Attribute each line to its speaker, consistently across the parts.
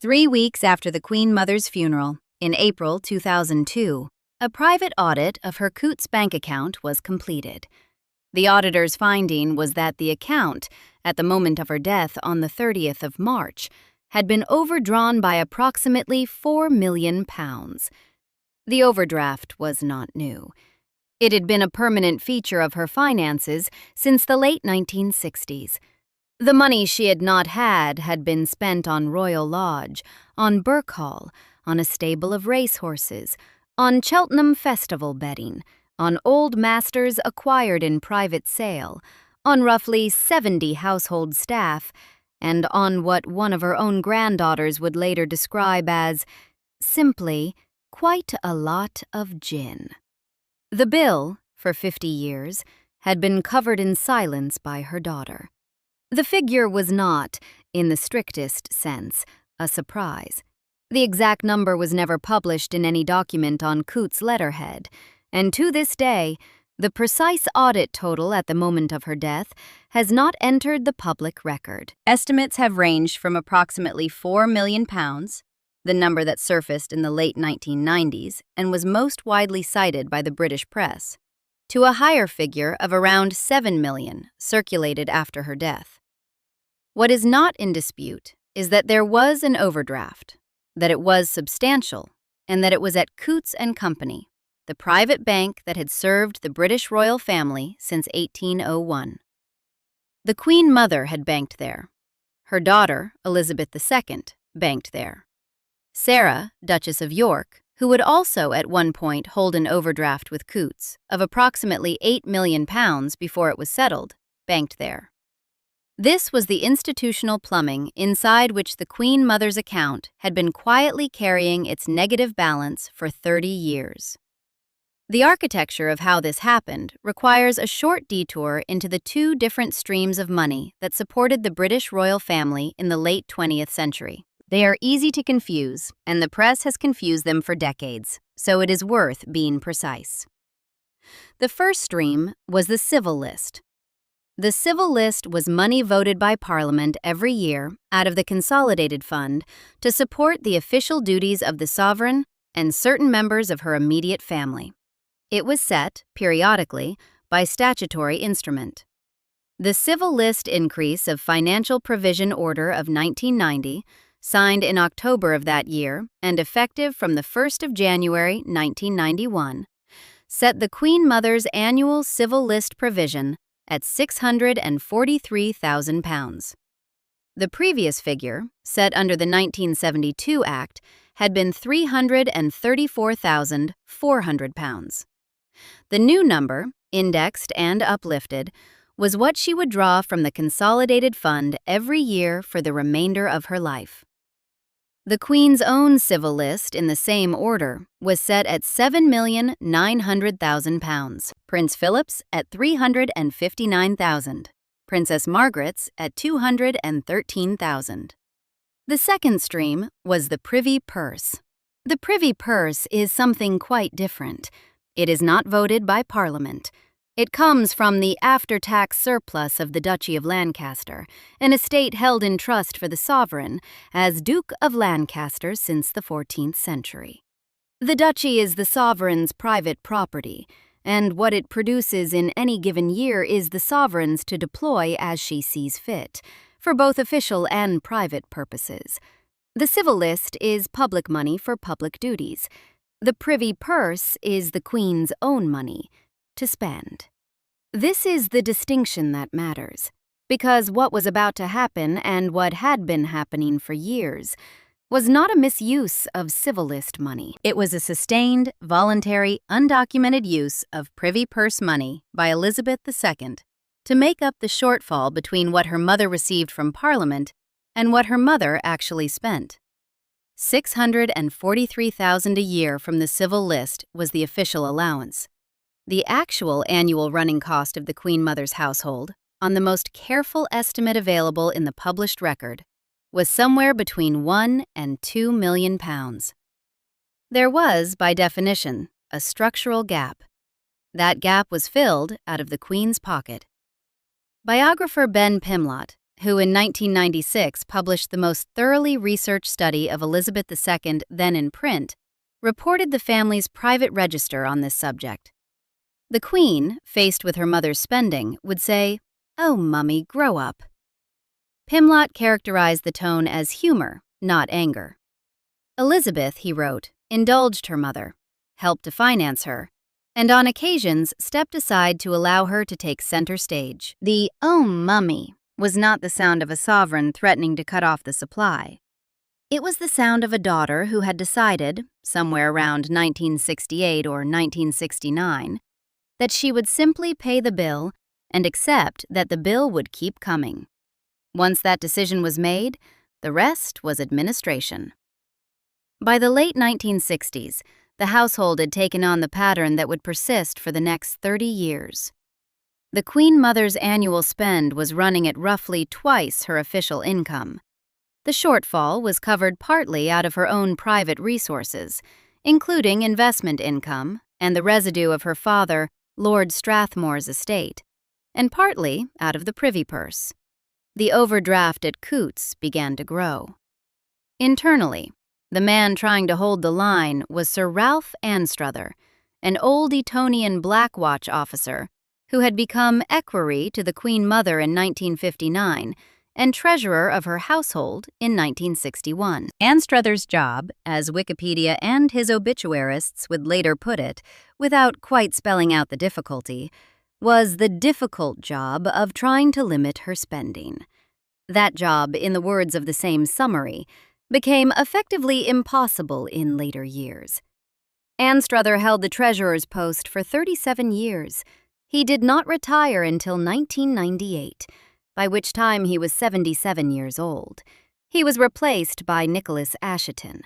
Speaker 1: 3 weeks after the Queen Mother's funeral, in April 2002, a private audit of her Coutts bank account was completed. The auditor's finding was that the account, at the moment of her death on the 30th of March, had been overdrawn by approximately £4 million. The overdraft was not new. It had been a permanent feature of her finances since the late 1960s. The money she had not had been spent on Royal Lodge, on Birkhall, on a stable of racehorses, on Cheltenham Festival betting, on old masters acquired in private sale, on roughly 70 household staff, and on what one of her own granddaughters would later describe as, simply, quite a lot of gin. The bill, for 50 years, had been covered in silence by her daughter. The figure was not, in the strictest sense, a surprise. The exact number was never published in any document on Coutts' letterhead, and to this day, the precise audit total at the moment of her death has not entered the public record. Estimates have ranged from approximately £4 million, the number that surfaced in the late 1990s and was most widely cited by the British press, to a higher figure of around £7 million, circulated after her death. What is not in dispute is that there was an overdraft, that it was substantial, and that it was at Coutts and Company, the private bank that had served the British royal family since 1801. The Queen Mother had banked there. Her daughter, Elizabeth II, banked there. Sarah, Duchess of York, who would also at one point hold an overdraft with Coutts of approximately £8 million before it was settled, banked there. This was the institutional plumbing inside which the Queen Mother's account had been quietly carrying its negative balance for 30 years. The architecture of how this happened requires a short detour into the two different streams of money that supported the British royal family in the late 20th century. They are easy to confuse, and the press has confused them for decades, so it is worth being precise. The first stream was the civil list. The civil list was money voted by Parliament every year out of the Consolidated Fund to support the official duties of the sovereign and certain members of her immediate family. It was set, periodically, by statutory instrument. The Civil List Increase of Financial Provision Order of 1990, signed in October of that year and effective from the 1st of January 1991, set the Queen Mother's annual civil list provision at £643,000. The previous figure, set under the 1972 Act, had been £334,400. The new number, indexed and uplifted, was what she would draw from the Consolidated Fund every year for the remainder of her life. The Queen's own civil list in the same order was set at £7,900,000, Prince Philip's at £359,000, Princess Margaret's at £213,000. The second stream was the Privy Purse. The Privy Purse is something quite different. It is not voted by Parliament. It comes from the after-tax surplus of the Duchy of Lancaster, an estate held in trust for the sovereign as Duke of Lancaster since the 14th century. The duchy is the sovereign's private property, and what it produces in any given year is the sovereign's to deploy as she sees fit, for both official and private purposes. The civil list is public money for public duties. The Privy Purse is the Queen's own money to spend. This is the distinction that matters, because what was about to happen and what had been happening for years was not a misuse of civil list money. It was a sustained, voluntary, undocumented use of Privy Purse money by Elizabeth II to make up the shortfall between what her mother received from Parliament and what her mother actually spent. $643,000 a year from the civil list was the official allowance. The actual annual running cost of the Queen Mother's household, on the most careful estimate available in the published record, was somewhere between £1 and £2 million. There was, by definition, a structural gap. That gap was filled out of the Queen's pocket. Biographer Ben Pimlott, who in 1996 published the most thoroughly researched study of Elizabeth II then in print, reported the family's private register on this subject. The Queen, faced with her mother's spending, would say, "Oh, Mummy, grow up." Pimlott characterized the tone as humor, not anger. Elizabeth, he wrote, indulged her mother, helped to finance her, and on occasions stepped aside to allow her to take center stage. The "oh, Mummy" was not the sound of a sovereign threatening to cut off the supply. It was the sound of a daughter who had decided, somewhere around 1968 or 1969, that she would simply pay the bill and accept that the bill would keep coming. Once that decision was made, the rest was administration. By the late 1960s, the household had taken on the pattern that would persist for the next 30 years. The Queen Mother's annual spend was running at roughly twice her official income. The shortfall was covered partly out of her own private resources, including investment income and the residue of her father, Lord Strathmore's estate, and partly out of the privy purse. The overdraft at Coutts began to grow. Internally, the man trying to hold the line was Sir Ralph Anstruther, an old Etonian Black Watch officer who had become equerry to the Queen Mother in 1959 and treasurer of her household in 1961. Anstruther's job, as Wikipedia and his obituarists would later put it, without quite spelling out the difficulty, was the difficult job of trying to limit her spending. That job, in the words of the same summary, became effectively impossible in later years. Anstruther held the treasurer's post for 37 years. He did not retire until 1998, by which time he was 77 years old. He was replaced by Nicholas Assheton.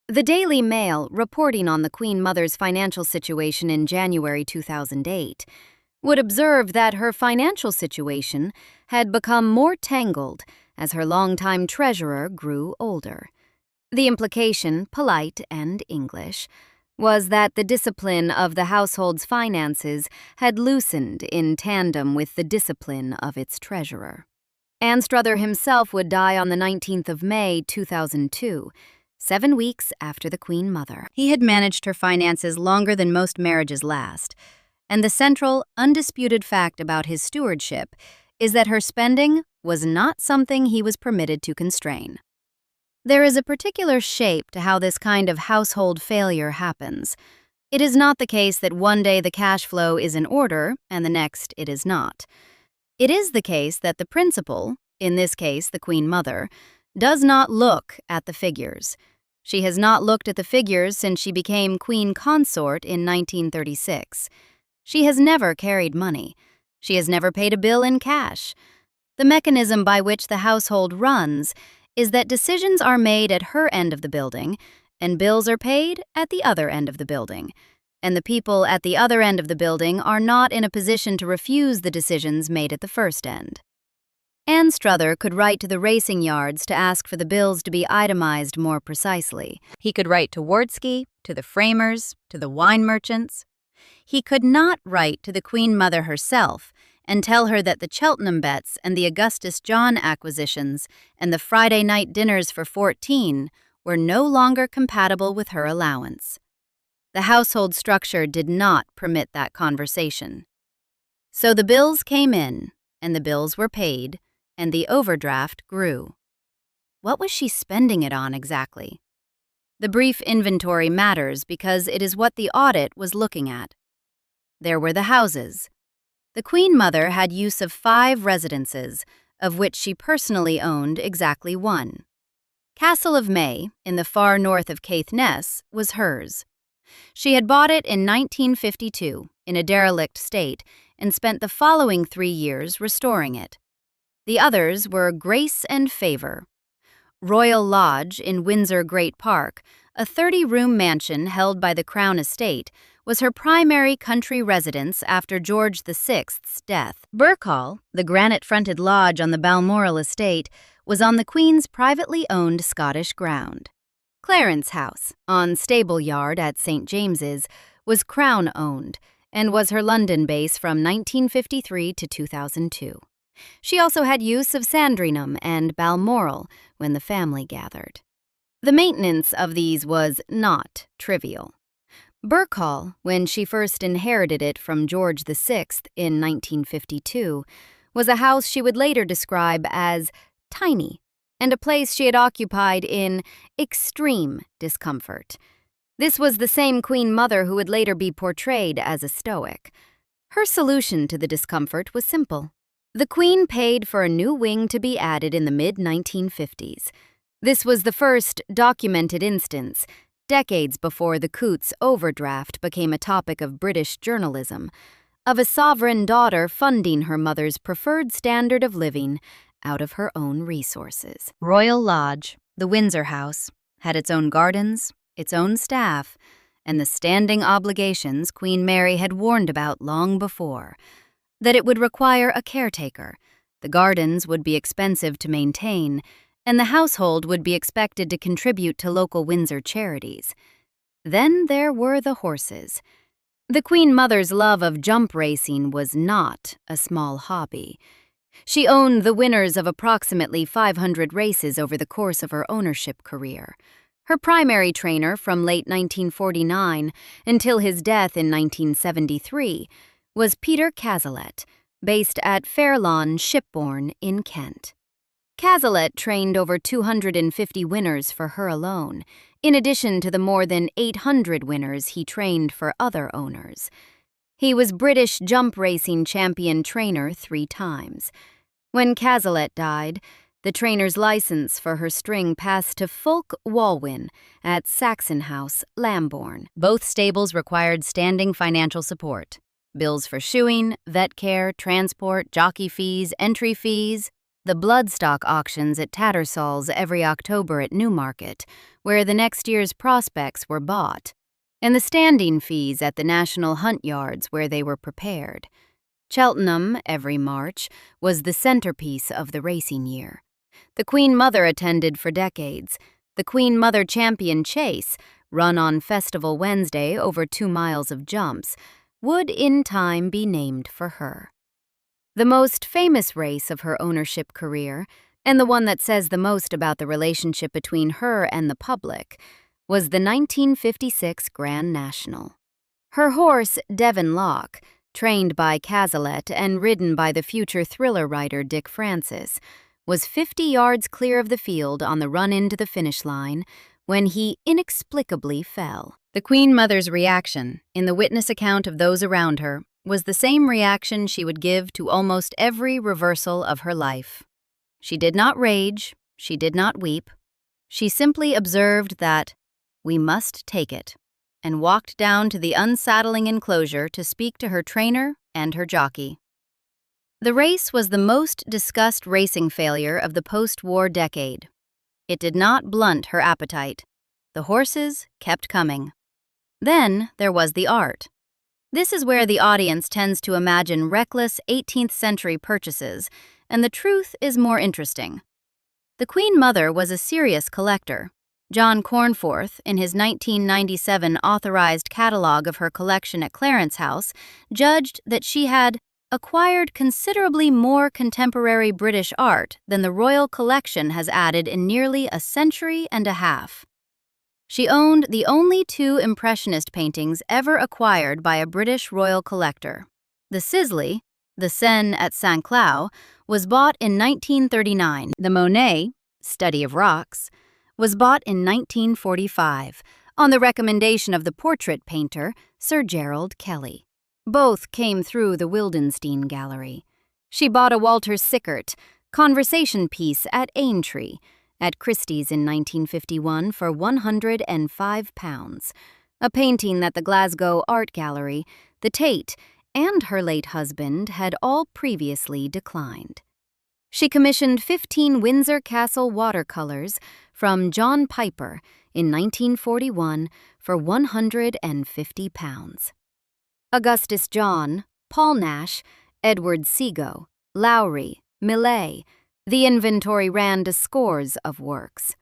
Speaker 1: The Daily Mail, reporting on the Queen Mother's financial situation in January 2008, would observe that her financial situation had become more tangled as her longtime treasurer grew older. The implication, polite and English, was that the discipline of the household's finances had loosened in tandem with the discipline of its treasurer. Anstruther himself would die on the 19th of May, 2002, 7 weeks after the Queen Mother. He had managed her finances longer than most marriages last, and the central, undisputed fact about his stewardship is that her spending was not something he was permitted to constrain. There is a particular shape to how this kind of household failure happens. It is not the case that one day the cash flow is in order and the next it is not. It is the case that the principal, in this case the Queen Mother, does not look at the figures. She has not looked at the figures since she became Queen Consort in 1936. She has never carried money. She has never paid a bill in cash. The mechanism by which the household runs is that decisions are made at her end of the building and bills are paid at the other end of the building, and the people at the other end of the building are not in a position to refuse the decisions made at the first end. Anstruther could write to the racing yards to ask for the bills to be itemized more precisely. He could write to Wardsky, to the framers, to the wine merchants. He could not write to the Queen Mother herself and tell her that the Cheltenham bets and the Augustus John acquisitions and the Friday night dinners for 14 were no longer compatible with her allowance. The household structure did not permit that conversation. So the bills came in, and the bills were paid, and the overdraft grew. What was she spending it on exactly? The brief inventory matters because it is what the audit was looking at. There were the houses. The Queen Mother had use of 5 residences, of which she personally owned exactly 1. Castle of May, in the far north of Caithness, was hers. She had bought it in 1952 in a derelict state and spent the following 3 years restoring it. The others were Grace and Favor. Royal Lodge in Windsor Great Park, a 30-room mansion held by the Crown Estate, was her primary country residence after George VI's death. Birkhall, the granite-fronted lodge on the Balmoral estate, was on the Queen's privately owned Scottish ground. Clarence House, on Stable Yard at St. James's, was Crown-owned and was her London base from 1953 to 2002. She also had use of Sandringham and Balmoral when the family gathered. The maintenance of these was not trivial. Birkhall, when she first inherited it from George VI in 1952, was a house she would later describe as tiny and a place she had occupied in extreme discomfort. This was the same Queen Mother who would later be portrayed as a stoic. Her solution to the discomfort was simple. The Queen paid for a new wing to be added in the mid-1950s. This was the first documented instance, decades before the Coutts overdraft became a topic of British journalism, of a sovereign daughter funding her mother's preferred standard of living out of her own resources. Royal Lodge, the Windsor House, had its own gardens, its own staff, and the standing obligations Queen Mary had warned about long before. That it would require a caretaker, the gardens would be expensive to maintain, and the household would be expected to contribute to local Windsor charities. Then there were the horses. The Queen Mother's love of jump racing was not a small hobby. She owned the winners of approximately 500 races over the course of her ownership career. Her primary trainer from late 1949 until his death in 1973 was Peter Cazalet, based at Fairlawn Shipbourne in Kent. Cazalet trained over 250 winners for her alone, in addition to the more than 800 winners he trained for other owners. He was British jump racing champion trainer 3 times. When Cazalet died, the trainer's license for her string passed to Fulk Walwyn at Saxon House, Lambourne. Both stables required standing financial support. Bills for shoeing, vet care, transport, jockey fees, entry fees, the bloodstock auctions at Tattersall's every October at Newmarket, where the next year's prospects were bought, and the standing fees at the National Hunt Yards where they were prepared. Cheltenham, every March, was the centerpiece of the racing year. The Queen Mother attended for decades. The Queen Mother Champion Chase, run on Festival Wednesday over 2 miles of jumps, would in time be named for her. The most famous race of her ownership career, and the one that says the most about the relationship between her and the public, was the 1956 Grand National. Her horse, Devon Locke, trained by Cazalet and ridden by the future thriller writer Dick Francis, was 50 yards clear of the field on the run-in to the finish line when he inexplicably fell. The Queen Mother's reaction, in the witness account of those around her, was the same reaction she would give to almost every reversal of her life. She did not rage, she did not weep. She simply observed that, "We must take it," and walked down to the unsaddling enclosure to speak to her trainer and her jockey. The race was the most discussed racing failure of the post-war decade. It did not blunt her appetite. The horses kept coming. Then there was the art. This is where the audience tends to imagine reckless 18th century purchases, and the truth is more interesting. The Queen Mother was a serious collector. John Cornforth, in his 1997 authorized catalog of her collection at Clarence House, judged that she had acquired considerably more contemporary British art than the royal collection has added in nearly a century and a half. She owned the only 2 Impressionist paintings ever acquired by a British royal collector. The Sisley, the Seine at St. Cloud, was bought in 1939. The Monet, Study of Rocks, was bought in 1945 on the recommendation of the portrait painter Sir Gerald Kelly. Both came through the Wildenstein Gallery. She bought a Walter Sickert conversation piece at Aintree at Christie's in 1951 for £105, a painting that the Glasgow Art Gallery, the Tate, and her late husband had all previously declined. She commissioned 15 Windsor Castle watercolors from John Piper in 1941 for £150. Augustus John, Paul Nash, Edward Seago, Lowry, Millais. The inventory ran to scores of works.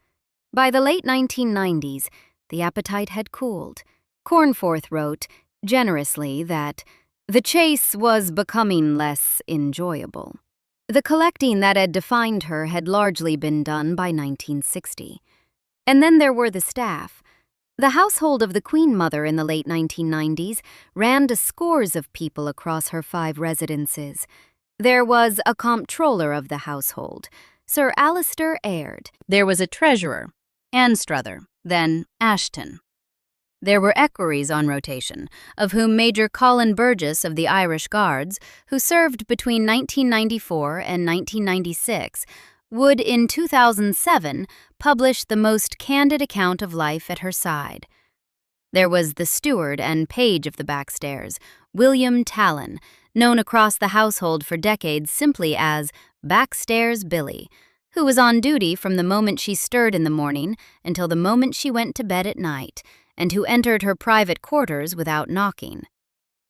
Speaker 1: By the late 1990s, the appetite had cooled. Cornforth wrote, generously, that the chase was becoming less enjoyable. The collecting that had defined her had largely been done by 1960. And then there were the staff. The household of the Queen Mother in the late 1990s ran to scores of people across her 5 residences. There was a comptroller of the household, Sir Alistair Aird. There was a treasurer, Anstruther, then Ashton. There were equerries on rotation, of whom Major Colin Burgess of the Irish Guards, who served between 1994 and 1996, would in 2007 publish the most candid account of life at her side. There was the steward and page of the backstairs, William Talon, known across the household for decades simply as Backstairs Billy, who was on duty from the moment she stirred in the morning until the moment she went to bed at night, and who entered her private quarters without knocking.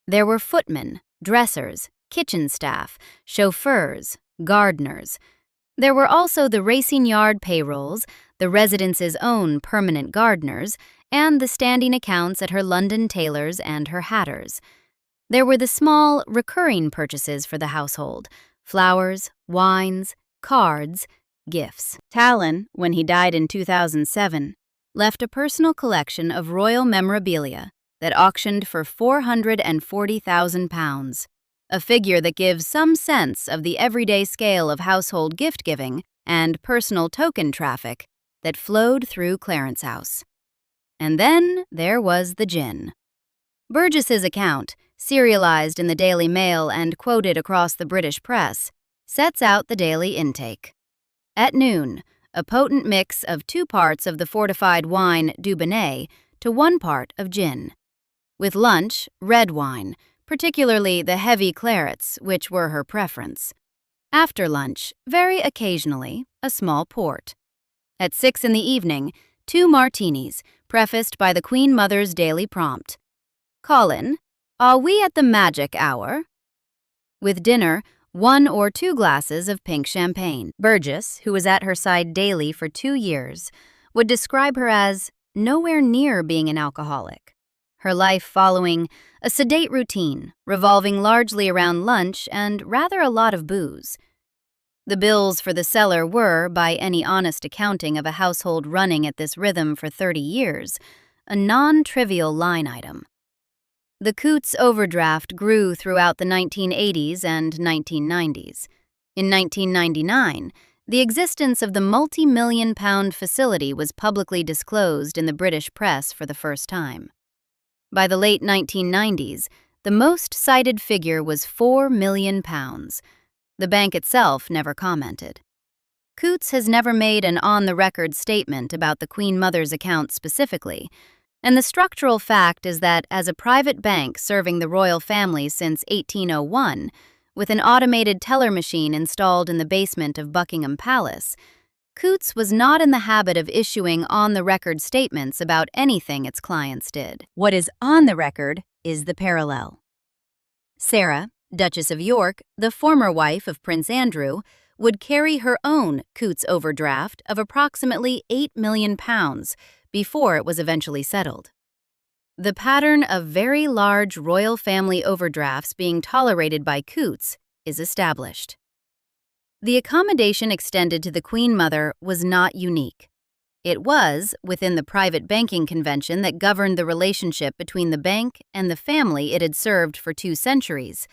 Speaker 1: There were footmen, dressers, kitchen staff, chauffeurs, gardeners. There were also the racing yard payrolls, the residence's own permanent gardeners, and the standing accounts at her London tailors and her hatters. There were the small, recurring purchases for the household: flowers, wines, cards, gifts. Talon, when he died in 2007, left a personal collection of royal memorabilia that auctioned for £440,000, a figure that gives some sense of the everyday scale of household gift-giving and personal token traffic that flowed through Clarence House. And then there was the gin. Burgess's account, serialized in the Daily Mail and quoted across the British press, sets out the daily intake. At noon, a potent mix of 2 parts of the fortified wine Dubonnet to 1 part of gin. With lunch, red wine, particularly the heavy clarets, which were her preference. After lunch, very occasionally, a small port. At 6 in the evening, 2 martinis, prefaced by the Queen Mother's daily prompt. Colin, are we at the magic hour? With dinner, 1 or 2 glasses of pink champagne. Burgess, who was at her side daily for 2 years, would describe her as nowhere near being an alcoholic. Her life following a sedate routine, revolving largely around lunch and rather a lot of booze. The bills for the cellar were, by any honest accounting of a household running at this rhythm for 30 years, a non-trivial line item. The Coutts overdraft grew throughout the 1980s and 1990s. In 1999, the existence of the multi-million-pound facility was publicly disclosed in the British press for the first time. By the late 1990s, the most cited figure was £4 million. The bank itself never commented. Coutts has never made an on-the-record statement about the Queen Mother's account specifically, and the structural fact is that as a private bank serving the royal family since 1801, with an automated teller machine installed in the basement of Buckingham Palace, Coutts was not in the habit of issuing on-the-record statements about anything its clients did. What is on the record is the parallel. Sarah, Duchess of York, the former wife of Prince Andrew, would carry her own Coutts overdraft of approximately £8 million before it was eventually settled. The pattern of very large royal family overdrafts being tolerated by Coutts is established. The accommodation extended to the Queen Mother was not unique. It was, within the private banking convention that governed the relationship between the bank and the family it had served for 2 centuries,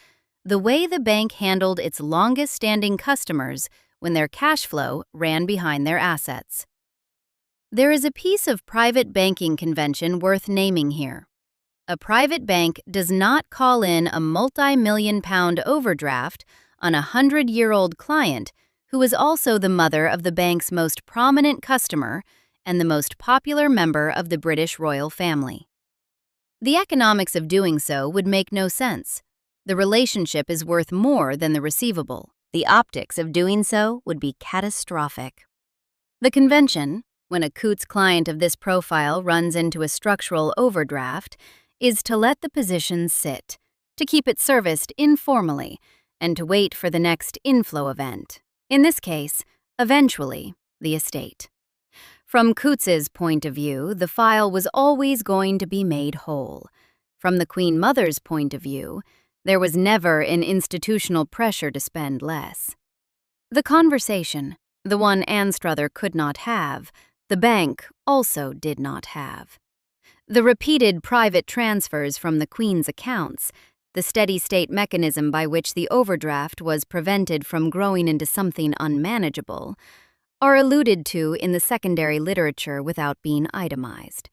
Speaker 1: the way the bank handled its longest-standing customers when their cash flow ran behind their assets. There is a piece of private banking convention worth naming here. A private bank does not call in a multi-million-pound overdraft on a 100-year-old client who is also the mother of the bank's most prominent customer and the most popular member of the British royal family. The economics of doing so would make no sense. The relationship is worth more than the receivable. The optics of doing so would be catastrophic. The convention, when a Coutts client of this profile runs into a structural overdraft, is to let the position sit, to keep it serviced informally, and to wait for the next inflow event. In this case, eventually, the estate. From Coutts's point of view, the file was always going to be made whole. From the Queen Mother's point of view, there was never an institutional pressure to spend less. The conversation, the one Anstruther could not have, the bank also did not have. The repeated private transfers from the Queen's accounts, the steady-state mechanism by which the overdraft was prevented from growing into something unmanageable, are alluded to in the secondary literature without being itemized.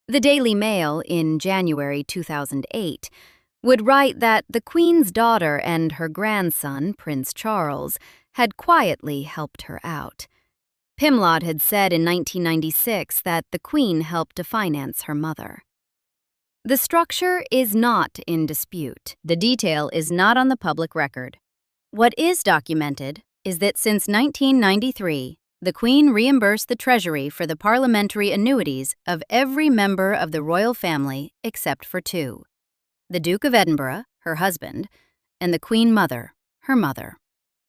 Speaker 1: The Daily Mail, in January 2008, would write that the Queen's daughter and her grandson, Prince Charles, had quietly helped her out. Pimlott had said in 1996 that the Queen helped to finance her mother. The structure is not in dispute. The detail is not on the public record. What is documented is that since 1993, the Queen reimbursed the Treasury for the parliamentary annuities of every member of the royal family except for two: the Duke of Edinburgh, her husband, and the Queen Mother, her mother.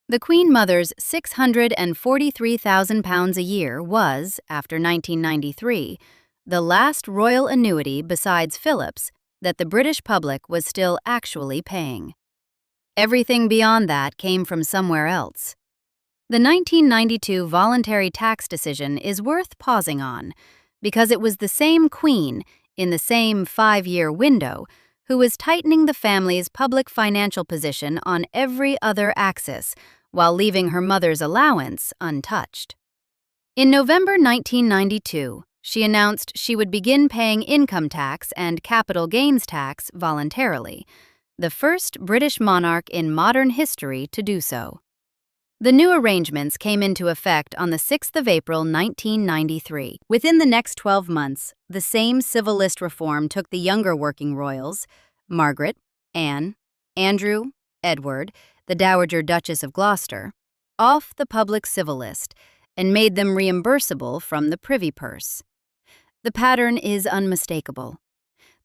Speaker 1: The Queen Mother's £643,000 a year was, after 1993, the last royal annuity besides Philip's that the British public was still actually paying. Everything beyond that came from somewhere else. The 1992 voluntary tax decision is worth pausing on because it was the same Queen, in the same 5-year window, who was tightening the family's public financial position on every other axis while leaving her mother's allowance untouched. In November 1992, she announced she would begin paying income tax and capital gains tax voluntarily, the first British monarch in modern history to do so. The new arrangements came into effect on the 6th of April 1993. Within the next 12 months, the same civil list reform took the younger working royals, Margaret, Anne, Andrew, Edward, the Dowager Duchess of Gloucester, off the public civil list and made them reimbursable from the privy purse. The pattern is unmistakable.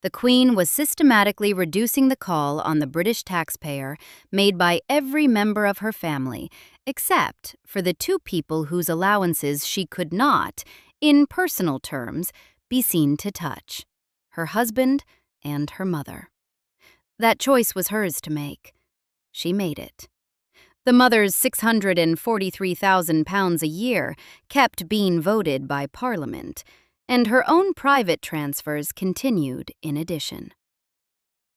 Speaker 1: The Queen was systematically reducing the call on the British taxpayer made by every member of her family, except for the two people whose allowances she could not, in personal terms, be seen to touch: her husband and her mother. That choice was hers to make. She made it. The mother's £643,000 a year kept being voted by Parliament, and her own private transfers continued in addition.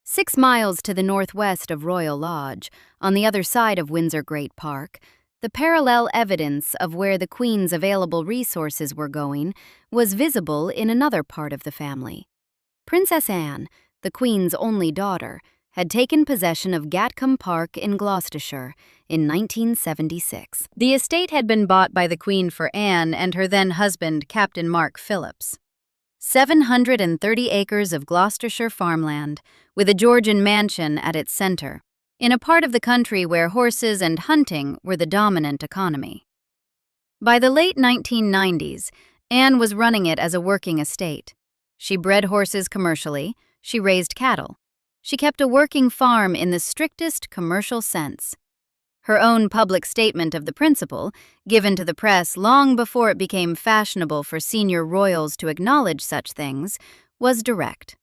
Speaker 1: 6 miles to the northwest of Royal Lodge, on the other side of Windsor Great Park, the parallel evidence of where the Queen's available resources were going was visible in another part of the family. Princess Anne, the Queen's only daughter, had taken possession of Gatcombe Park in Gloucestershire in 1976. The estate had been bought by the Queen for Anne and her then-husband, Captain Mark Phillips. 730 acres of Gloucestershire farmland, with a Georgian mansion at its center, in a part of the country where horses and hunting were the dominant economy. By the late 1990s, Anne was running it as a working estate. She bred horses commercially, she raised cattle. She kept a working farm in the strictest commercial sense. Her own public statement of the principle, given to the press long before it became fashionable for senior royals to acknowledge such things, was direct.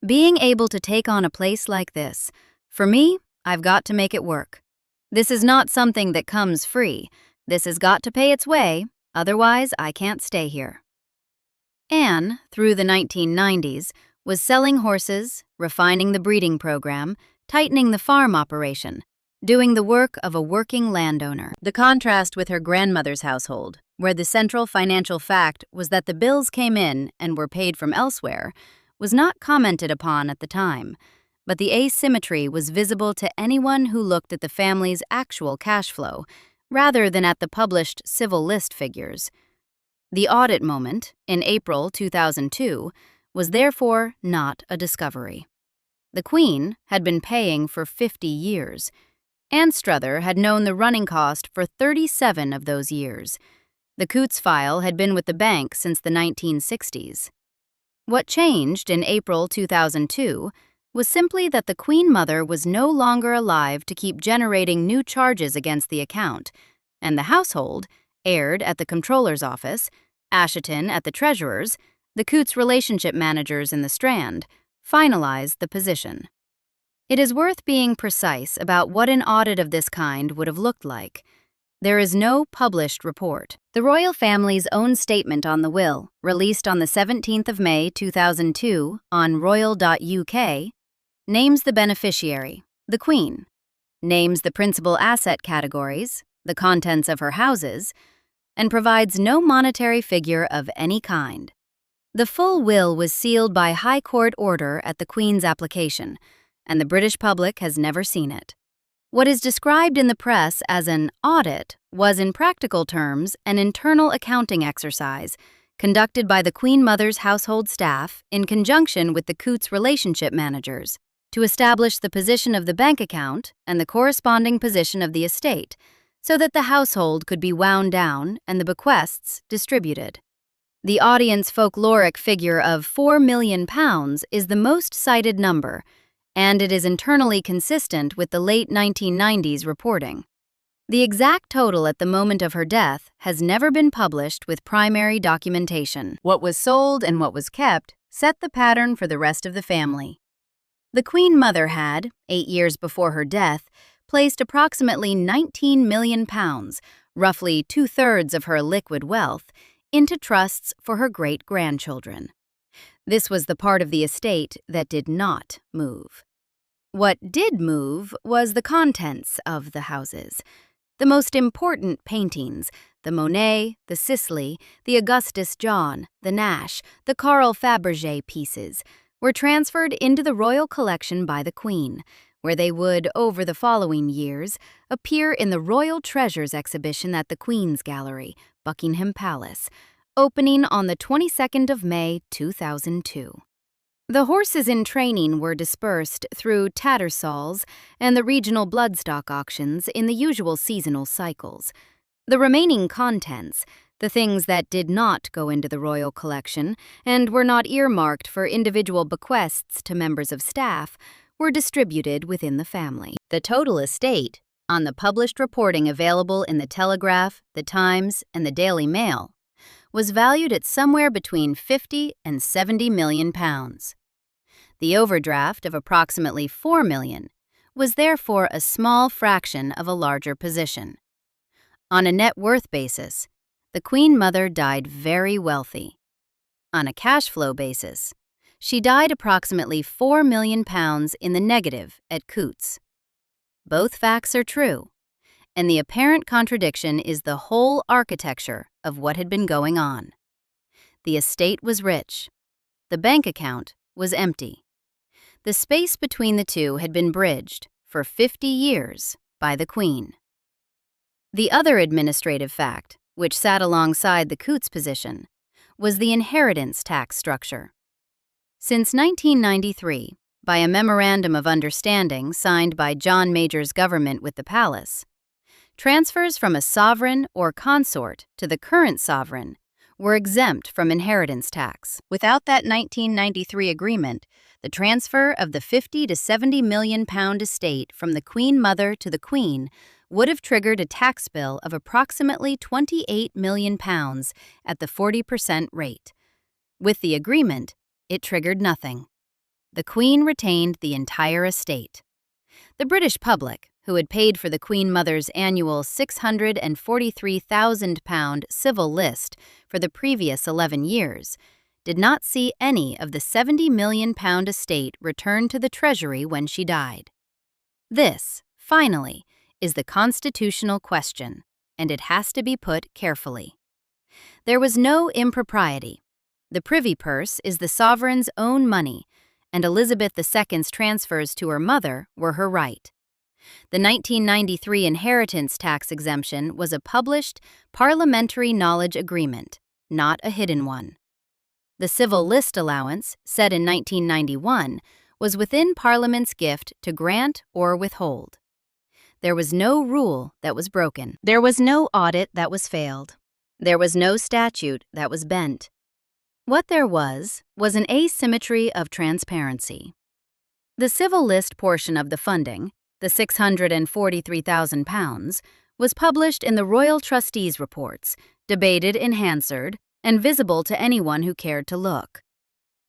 Speaker 1: Being able to take on a place like this, for me, I've got to make it work. This is not something that comes free. This has got to pay its way, otherwise I can't stay here. Anne, through the 1990s, was selling horses, refining the breeding program, tightening the farm operation, doing the work of a working landowner. The contrast with her grandmother's household, where the central financial fact was that the bills came in and were paid from elsewhere, was not commented upon at the time, but the asymmetry was visible to anyone who looked at the family's actual cash flow, rather than at the published civil list figures. The audit moment, in April 2002, was therefore not a discovery. The Queen had been paying for 50 years. Anstruther had known the running cost for 37 of those years. The Coutts file had been with the bank since the 1960s. What changed in April 2002 was simply that the Queen Mother was no longer alive to keep generating new charges against the account, and the household, Aird at the Comptroller's office, Assheton at the Treasurer's, the Coutts relationship managers in the Strand, finalized the position. It is worth being precise about what an audit of this kind would have looked like. There is no published report. The royal family's own statement on the will, released on the 17th of May 2002 on royal.uk, names the beneficiary, the Queen, names the principal asset categories, the contents of her houses, and provides no monetary figure of any kind. The full will was sealed by High Court order at the Queen's application, and the British public has never seen it. What is described in the press as an audit was, in practical terms, an internal accounting exercise conducted by the Queen Mother's household staff in conjunction with the Coutts relationship managers to establish the position of the bank account and the corresponding position of the estate so that the household could be wound down and the bequests distributed. The audience folkloric figure of £4 million is the most cited number, and it is internally consistent with the late 1990s reporting. The exact total at the moment of her death has never been published with primary documentation. What was sold and what was kept set the pattern for the rest of the family. The Queen Mother had, 8 years before her death, placed approximately £19 million, roughly 2/3 of her liquid wealth, into trusts for her great-grandchildren. This was the part of the estate that did not move. What did move was the contents of the houses. The most important paintings, the Monet, the Sisley, the Augustus John, the Nash, the Carl Fabergé pieces, were transferred into the royal collection by the Queen, where they would, over the following years, appear in the Royal Treasures exhibition at the Queen's Gallery, Buckingham Palace, opening on the 22nd of May 2002. The horses in training were dispersed through Tattersall's and the regional bloodstock auctions in the usual seasonal cycles. The remaining contents, the things that did not go into the royal collection and were not earmarked for individual bequests to members of staff, were distributed within the family. The total estate, on the published reporting available in the Telegraph, the Times, and the Daily Mail, was valued at somewhere between £50 and £70 million. The overdraft of approximately £4 million was therefore a small fraction of a larger position. On a net worth basis, the Queen Mother died very wealthy. On a cash flow basis, she died approximately £4 million in the negative at Coutts. Both facts are true, and the apparent contradiction is the whole architecture of what had been going on. The estate was rich. The bank account was empty. The space between the two had been bridged, for 50 years, by the Queen. The other administrative fact, which sat alongside the Coutts position, was the inheritance tax structure. Since 1993, by a memorandum of understanding signed by John Major's government with the palace, transfers from a sovereign or consort to the current sovereign were exempt from inheritance tax. Without that 1993 agreement, the transfer of the £50 to £70 million estate from the Queen Mother to the Queen would have triggered a tax bill of approximately £28 million at the 40% rate. With the agreement, it triggered nothing. The Queen retained the entire estate. The British public, who had paid for the Queen Mother's annual £643,000 civil list for the previous 11 years, did not see any of the £70 million estate returned to the Treasury when she died. This, finally, is the constitutional question, and it has to be put carefully. There was no impropriety. The privy purse is the sovereign's own money, and Elizabeth II's transfers to her mother were her right. The 1993 inheritance tax exemption was a published parliamentary knowledge agreement, not a hidden one. The civil list allowance, set in 1991, was within Parliament's gift to grant or withhold. There was no rule that was broken. There was no audit that was failed. There was no statute that was bent. What there was an asymmetry of transparency. The civil list portion of the funding, the £643,000, was published in the Royal Trustees' reports, debated in Hansard, and visible to anyone who cared to look.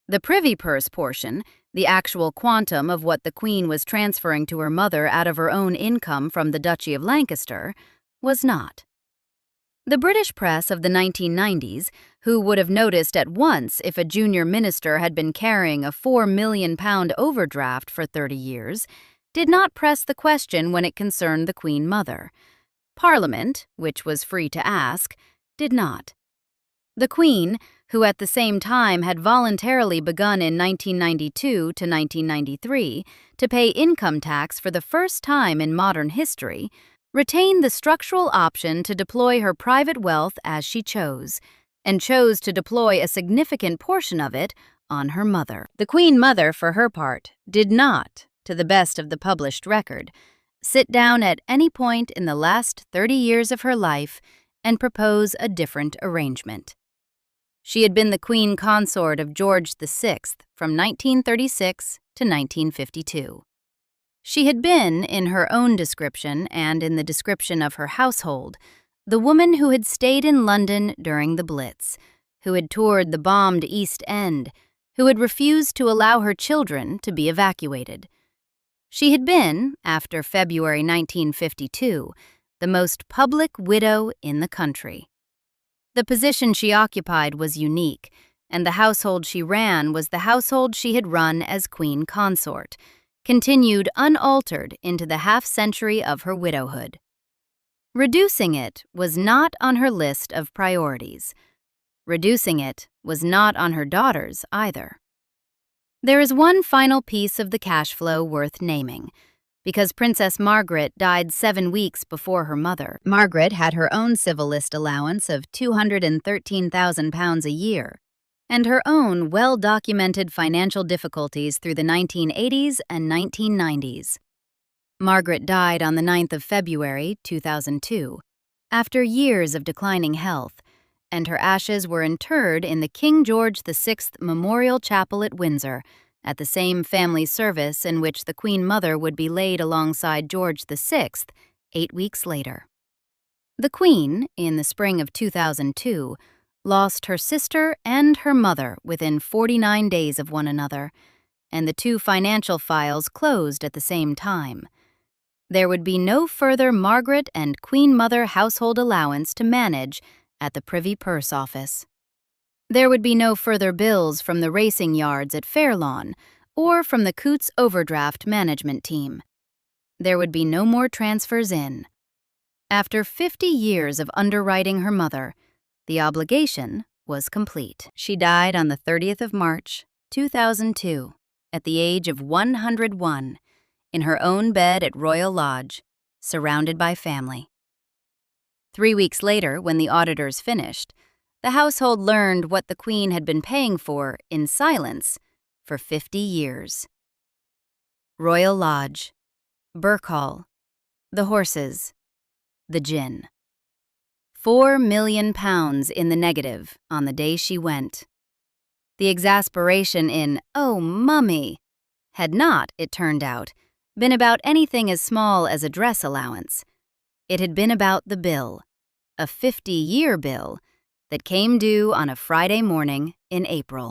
Speaker 1: The privy purse portion, the actual quantum of what the Queen was transferring to her mother out of her own income from the Duchy of Lancaster, was not. The British press of the 1990s, who would have noticed at once if a junior minister had been carrying a £4 million overdraft for 30 years, did not press the question when it concerned the Queen Mother. Parliament, which was free to ask, did not. The Queen, who at the same time had voluntarily begun in 1992 to 1993 to pay income tax for the first time in modern history, retained the structural option to deploy her private wealth as she chose, and chose to deploy a significant portion of it on her mother. The Queen Mother, for her part, did not, to the best of the published record, sit down at any point in the last 30 years of her life and propose a different arrangement. She had been the Queen Consort of George VI from 1936 to 1952. She had been, in her own description and in the description of her household, the woman who had stayed in London during the Blitz, who had toured the bombed East End, who had refused to allow her children to be evacuated. She had been, after February 1952, the most public widow in the country. The position she occupied was unique, and the household she ran was the household she had run as Queen Consort, continued unaltered into the half-century of her widowhood. Reducing it was not on her list of priorities. Reducing it was not on her daughters either. There is one final piece of the cash flow worth naming. Because Princess Margaret died 7 weeks before her mother, Margaret had her own civil list allowance of £213,000 a year, and her own well-documented financial difficulties through the 1980s and 1990s. Margaret died on the 9th of February, 2002, after years of declining health, and her ashes were interred in the King George VI Memorial Chapel at Windsor, at the same family service in which the Queen Mother would be laid alongside George VI 8 weeks later. The Queen, in the spring of 2002, lost her sister and her mother within 49 days of one another, and the two financial files closed at the same time. There would be no further Margaret and Queen Mother household allowance to manage at the Privy Purse Office. There would be no further bills from the racing yards at Fairlawn or from the Coutts overdraft management team. There would be no more transfers in. After 50 years of underwriting her mother, the obligation was complete. She died on the 30th of March, 2002, at the age of 101, in her own bed at Royal Lodge, surrounded by family. 3 weeks later, when the auditors finished, the household learned what the Queen had been paying for in silence for 50 years. Royal Lodge, Birkhall, the horses, the gin. £4 million in the negative on the day she went. The exasperation in, "Oh, Mummy," had not, it turned out, been about anything as small as a dress allowance. It had been about the bill, a 50-year bill, that came due on a Friday morning in April.